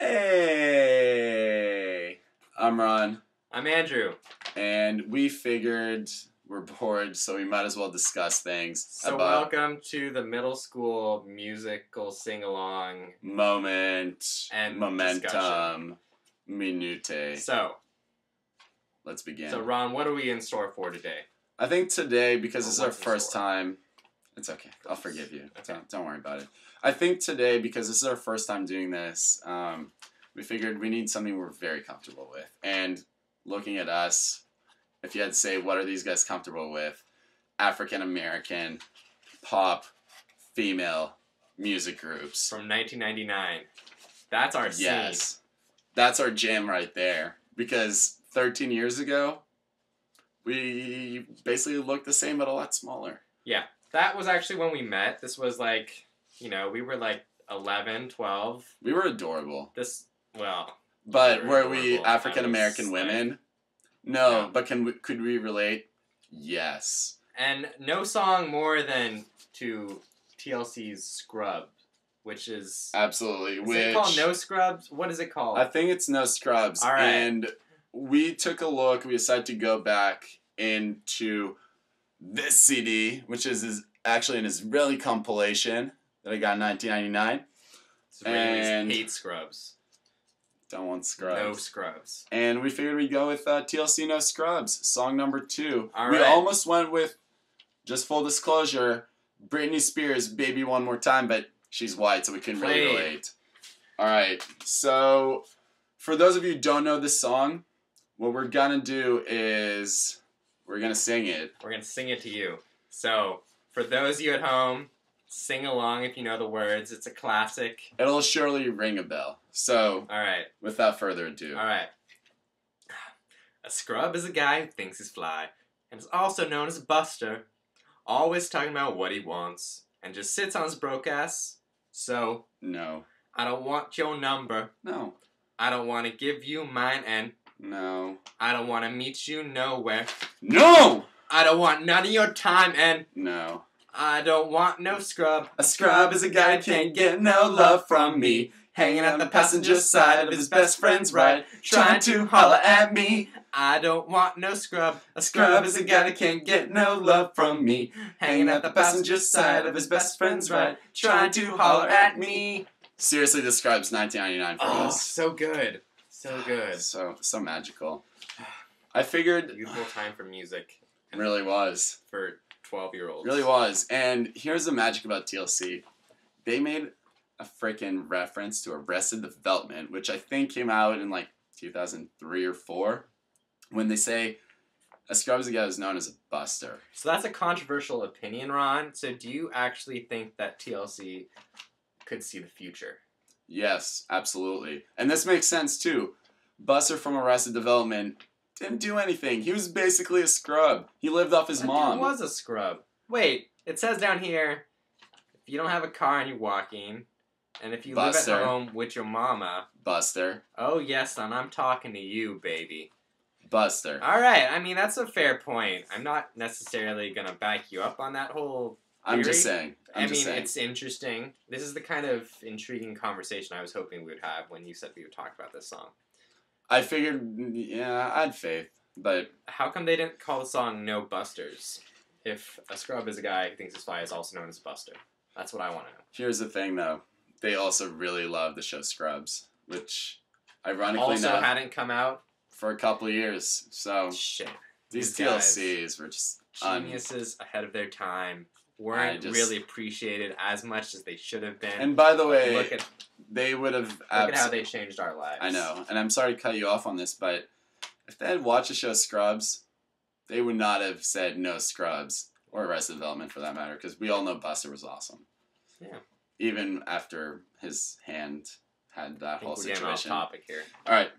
Hey! I'm Ron. I'm Andrew. And we figured we're bored, so we might as well discuss things. So welcome to the middle school musical sing-along moment and momentum discussion. minute. So, let's begin. So Ron, what are we in store for today? I think today, because this is our what's in first store? time, it's okay. I'll forgive you. Okay. Don't worry about it. I think today, because this is our first time doing this, we figured we need something we're very comfortable with. And looking at us, if you had to say, what are these guys comfortable with? African American pop female music groups. From 1999. That's our scene. Yes. That's our jam right there. Because 13 years ago, we basically looked the same but a lot smaller. Yeah. That was actually when we met. This was like, we were like 11, 12. We were adorable. But were we African American women? No, but could we relate? Yes. And no song more than to TLC's Scrub, which is... Absolutely. Is it called No Scrubs? What is it called? I think it's No Scrubs. All right. And we took a look. We decided to go back into this CD, which is actually an Israeli compilation that I got in 1999. And hate Scrubs. Don't want Scrubs. No Scrubs. And we figured we'd go with TLC No Scrubs, song number 2. All we right. almost went with, just full disclosure, Britney Spears' Baby One More Time, but she's white, so we couldn't really relate. All right, so for those of you who don't know this song, what we're going to do is we're going to sing it. We're going to sing it to you. So, for those of you at home, sing along if you know the words. It's a classic. It'll surely ring a bell. So, all right. Without further ado. All right. A scrub is a guy who thinks he's fly, and is also known as a buster. Always talking about what he wants, and just sits on his broke ass. So, no. I don't want your number. No. I don't want to give you mine, and no. I don't want to meet you nowhere. No! I don't want none of your time, and no. I don't want no scrub. A scrub is a guy who can't get no love from me. Hanging at the passenger side of his best friend's ride, trying to holler at me. I don't want no scrub. A scrub is a guy that can't get no love from me. Hanging at the passenger side of his best friend's ride, trying to holler at me. Seriously describes 1999 for us. Oh, so good. So good. So magical. I figured... Beautiful time for music. It really was. For 12-year-olds. Really was. And here's the magic about TLC. They made a freaking reference to Arrested Development, which I think came out in like 2003 or 4, when they say a scrub is a guy who's known as a buster. So that's a controversial opinion, Ron. So do you actually think that TLC could see the future? Yes, absolutely. And this makes sense too. Buster from Arrested Development didn't do anything. He was basically a scrub. He lived off his mom. He was a scrub. Wait, it says down here, if you don't have a car and you're walking, and if you live at home with your mama... Buster. Oh, yes, son, I'm talking to you, baby. Buster. All right, I mean, that's a fair point. I'm not necessarily going to back you up on that whole theory. I'm just saying. It's interesting. This is the kind of intriguing conversation I was hoping we would have when you said we would talk about this song. I figured, yeah, I had faith, but... How come they didn't call the song No Busters? If a scrub is a guy who thinks his fly is also known as Buster. That's what I want to know. Here's the thing, though. They also really love the show Scrubs, which, ironically also hadn't come out for a couple of years. So shit, these TLCs were just geniuses ahead of their time. Weren't really appreciated as much as they should have been. And by the way, they would have... Look at how they changed our lives. I know, and I'm sorry to cut you off on this, but if they had watched the show Scrubs, they would not have said No Scrubs, or Arrested Development for that matter, because we all know Buster was awesome. Yeah. Even after his hand had that whole situation. We're getting off topic here. All right.